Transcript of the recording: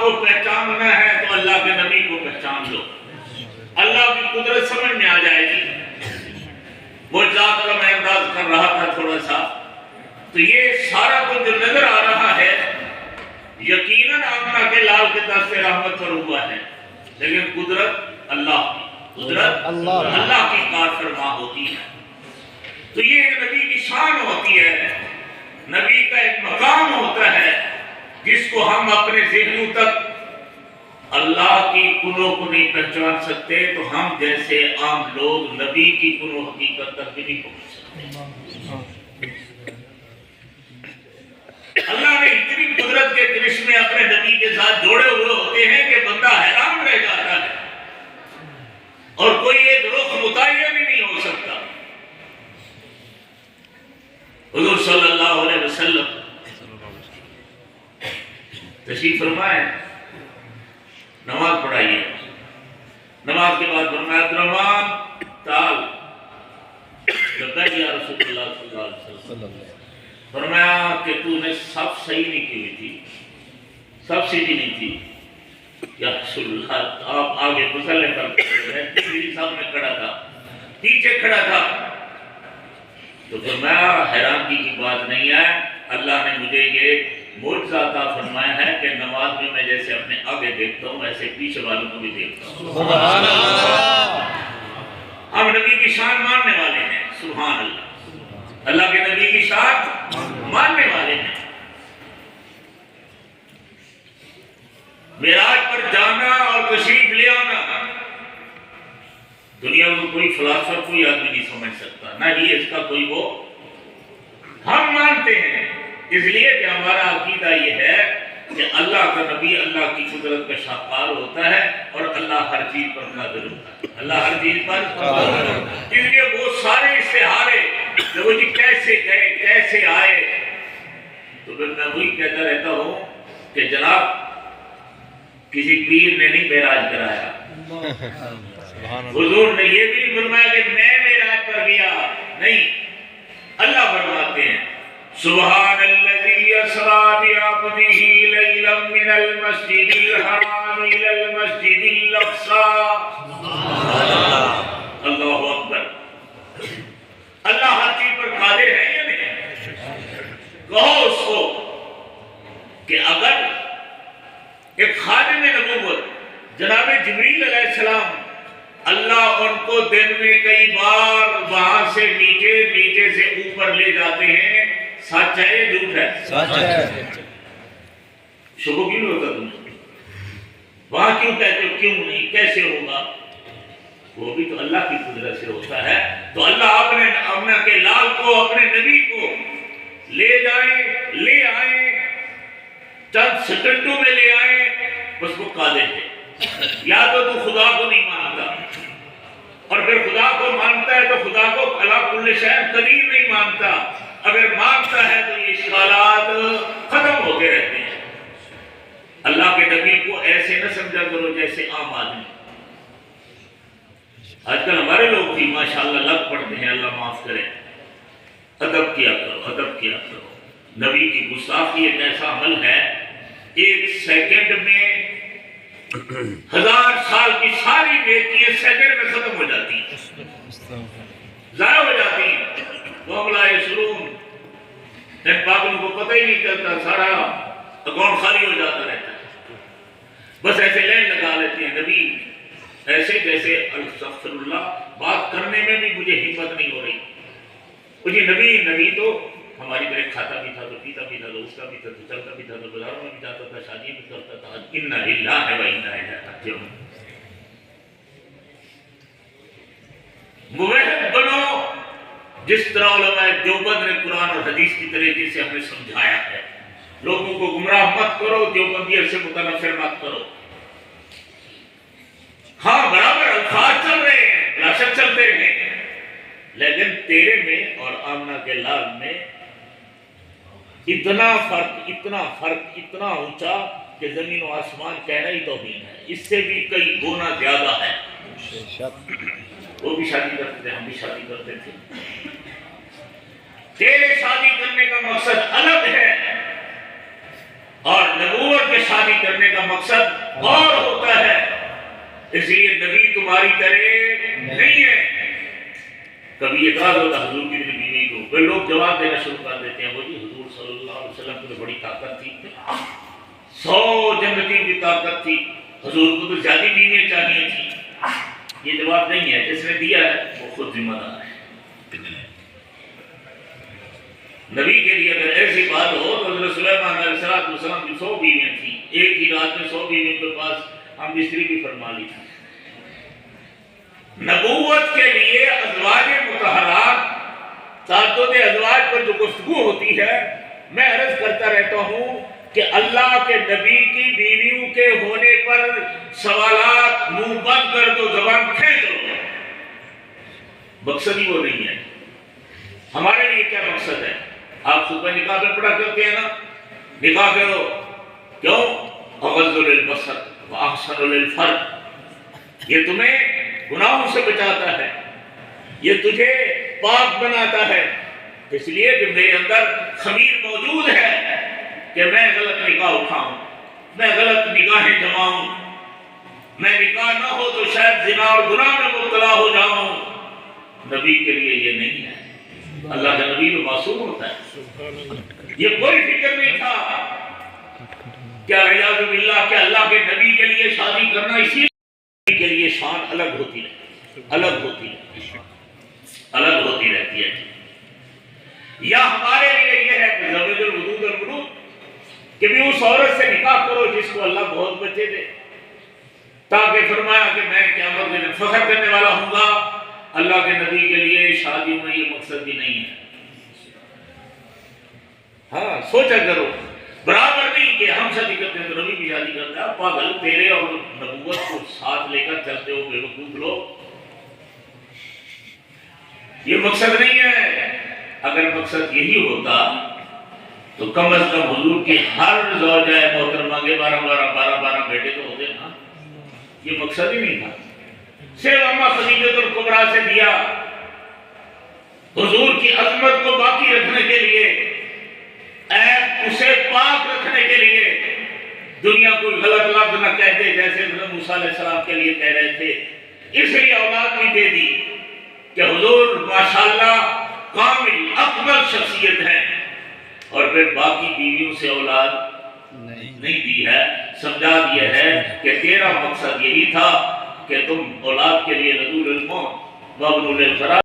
کو پہچاننا ہے تو اللہ کے نبی کو پہچان لو، اللہ کی قدرت سمجھ میں آ جائے گی۔ معجزات کا میں انداز کر رہا تھا تھوڑا سا، تو یہ سارا کچھ جو نظر آ رہا ہے یقیناً آمنہ کے لال کے دست رحمت پر ہوا ہے، لیکن قدرت اللہ کی، قدرت اللہ کی کار فرما ہوتی ہے۔ تو یہ ایک نبی کی شان ہوتی ہے، نبی کا ایک مقام ہوتا ہے جس کو ہم اپنے ذہنوں تک اللہ کی کنوں کو نہیں پہچان سکتے، تو ہم جیسے عام لوگ نبی کی کنوں حقیقت تک بھی نہیں پہنچ سکتے۔ اللہ نے اتنی قدرت کے کرشمے اپنے نبی کے ساتھ جوڑے ہوئے ہوتے ہیں کہ بندہ حیران رہ جاتا ہے، اور کوئی ایک رخ متعین ہی نہیں ہو سکتا۔ حضور صلی اللہ علیہ وسلم تشریف فرمائے، نماز پڑھائیے، نماز کے بعد فرمایا عبدالرحمن تعال، لبیک یا رسول اللہ صلی اللہ علیہ وسلم، فرمایا کہ تو نے سب صحیح نہیں کی ہوئی تھی، سب سیدھی نہیں تھی یا رسول اللہ، آپ آگے مسلح پر میری سامنے کھڑا تھا، پیچھے کھڑا تھا، تو فرمایا حیرانگی کی بات نہیں ہے، اللہ نے مجھے یہ معجزہ عطا فرمایا ہے کہ نماز میں جیسے اپنے آگے دیکھتا ہوں ایسے پیچھے والوں کو بھی دیکھتا ہوں۔ سبحان اللہ! ہم نبی کی شان ماننے والے ہیں، سبحان اللہ، اللہ کے نبی کی شان ماننے والے ہیں۔ معراج پر جانا اور تشریف لے آنا دنیا میں کوئی فلسفہ کوئی آدمی نہیں سمجھ سکتا، نہ ہی اس کا کوئی وہ، ہم مانتے ہیں اس لیے کہ ہمارا عقیدہ یہ ہے کہ اللہ کا نبی اللہ کی قدرت کا شاہکار ہوتا ہے اور اللہ ہر چیز پر قادر ہوتا ہے، اللہ ہر چیز پر قادر ہوتا ہے۔ اس لیے وہ سارے استعارے جو جی کیسے گئے کیسے آئے، تو پھر میں وہی کہتا رہتا ہوں کہ جناب کسی پیر نے نہیں معراج کرایا، حضور نے یہ بھی فرمایا کہ میں معراج پر گیا نہیں، اللہ فرماتے ہیں سبحان الذی اسری بعبدہ لیلا من المسجد الحرام الی المسجد الاقصی، اللہ اکبر۔ اللہ ہر چیز پر قادر ہے یا نہیں؟ کہو اس کو کہ اگر ایک خادم نبوت جناب جبریل علیہ السلام اللہ ان کو دن میں کئی بار وہاں سے نیچے سے اوپر لے جاتے ہیں، سچ ہے یا جھوٹ ہے؟ سچ ہے۔ شبہ کیوں ہوتا تم وہاں کیوں کہتے ہو کیوں نہیں کیسے ہوگا؟ وہ بھی تو اللہ کی قدرت سے ہوتا ہے۔ تو اللہ اپنے آمنہ کے لال کو اپنے نبی کو لے جائیں لے آئیں، چند سیکنڈوں میں لے آئیں، اس کو قادر ہے۔ یا تو خدا کو نہیں مانتا، اور پھر خدا کو مانتا ہے تو خدا کو اللہ کل شیء قدیر نہیں مانتا، اگر مانتا ہے تو یہ اشکالات ختم ہوتے رہتے ہیں۔ اللہ کے نبی کو ایسے نہ سمجھا کرو جیسے عام آدمی۔ آج کل ہمارے لوگ بھی ماشاءاللہ لگ پڑتے ہیں، اللہ معاف کرے، ادب کیا کرو، ادب کیا کرو۔ نبی کی گستاخی ایک ایسا عمل ہے، ایک سیکنڈ میں 1000 سال کی ساری نیکیاں سیکنڈ میں ختم ہو جاتی ہیں، ضائع ہو جاتی ہیں۔ وَهُمْ لَا يَشْعُرُونَ، ان پاگلوں کو پتہ ہی نہیں چلتا، سارا اکاؤنٹ خالی ہو جاتا رہتا ہے، بس ایسے لین لگا لیتے ہیں۔ نبی ایسے جیسے استغفر اللہ، بات کرنے میں بھی مجھے ہمت نہیں ہو رہی۔ مجھے نبی تو ہماری طرح کھاتا بھی تھا تو پیتا بھی تھا تو اٹھتا بھی تھا تو چلتا بھی تھا تو بازاروں میں بھی جاتا تھا، شادی بھی کرتا تھا۔ اِنَّا لِلَّهِ وَإِنَّا إِلَيْهِ رَاجِعُونَ۔ موحد بنو جس طرح علماء دیوبند نے قرآن اور حدیث کی طریقے سے ہمیں سمجھایا ہے۔ لوگوں کو گمراہ مت کرو، دیوبندیت سے متنفر مت کرو۔ ہاں برابر الفاظ چل رہے ہیں، بلا شک چلتے رہے، لیکن تیرے میں اور آمنہ کے لال میں اتنا فرق اتنا اونچا کہ زمین و آسمان کہنا ہی توہین ہے، اس سے بھی کئی گنا زیادہ ہے۔ وہ بھی شادی کرتے تھے، ہم بھی شادی کرتے تھے۔ تیرے شادی کرنے کا مقصد الگ ہے اور نبوت کے شادی کرنے کا مقصد اور ہوتا ہے، اس لیے نبی تمہاری طرح نہیں ہے۔ کبھی اعتراض ہوتا حضور کی بیوی کو، پھر لوگ جواب دینا شروع کر دیتے ہیں، وہ جی حضور صلی اللہ علیہ وسلم کو تو بڑی طاقت تھی، 100 جنتی کی طاقت تھی، حضور کو تو زیادہ بیویاں چاہیے تھیں۔ یہ جواب نہیں ہے، جس نے دیا ہے وہ خود ذمہ دار ہے۔ نبی کے لیے اگر ایسی بات ہو تو حضرت سلیمان علیہ السلام کی 100 بیویاں تھیں، ایک ہی رات میں 100 بیویوں کے پاس ہم بستری بھی فرما لی تھی۔ نبوت کے لیے ازواج مطہرات، تعدد ازواج پر جو گفتگو ہوتی ہے، میں عرض کرتا رہتا ہوں کہ اللہ کے نبی کی بیویوں کے ہونے پر سوالات منہ بند کر دو، زبان کھینچ دو، مقصد ہی وہ نہیں ہے۔ ہمارے لیے کیا مقصد ہے؟ آپ صبح نکاح میں پڑھا کرتے ہیں نا، نکاح کرو، کیوں؟ اغض للبصر واحسن للفرج، یہ تمہیں گناہوں سے بچاتا ہے، یہ تجھے پاک بناتا ہے، اس لیے کہ میرے اندر خمیر موجود ہے کہ میں غلط نکاح اٹھاؤں، میں غلط نگاہیں جماؤں، میں نکاح نہ ہو تو شاید زنا اور گناہ میں مبتلا ہو جاؤں۔ نبی کے لیے یہ نہیں ہے۔ اللہ کا نبی تو معصوم ہوتا ہے، یہ کوئی فکر نہیں تھا کیا ریاض باللہ کہ اللہ کے نبی کے لیے شادی کرنا، اسی کے لیے شان الگ ہوتی رہتی ہے، الگ ہوتی رہتی ہے۔ یا ہمارے لیے یہ ہے کہ زوج الودود الولود کہ بھی اس عورت سے نکاح کرو جس کو اللہ بہت بچے دے، تاکہ فرمایا کہ میں قیامت میں فخر کرنے والا ہوں گا۔ اللہ کے نبی کے لیے شادی میں یہ مقصد بھی نہیں ہے۔ ہاں سوچا کرو، برابر نہیں کہ ہم شادی کرتے ہیں تو نبی بھی شادی کرتا ہے۔ پاگل، تیرے اور نبوت کو ساتھ لے کر چلتے ہو بے وقوف لوگ، یہ مقصد نہیں ہے۔ اگر مقصد یہی ہوتا تو کم از کم حضور کی ہر زوجہ محترمہ کے 12 بیٹے تو ہوتے نا۔ یہ مقصد ہی نہیں تھا، صرف اماں خدیجہ الکبریٰ سے دیا حضور کی عظمت کو باقی رکھنے کے لیے، عیب اسے پاک رکھنے کے لیے، دنیا کوئی غلط لفظ نہ کہہ دے جیسے حضرت موسیٰ علیہ السلام کے لیے کہہ رہے تھے، اس لیے اولاد بھی دے دی کہ حضور ماشاءاللہ کامل اکمل شخصیت ہے، اور پھر باقی بیویوں سے اولاد نہیں دی ہے۔ سمجھا دیا ہے کہ تیرا مقصد یہی تھا کہ تم اولاد کے لیے لدول الموت وابن للفراش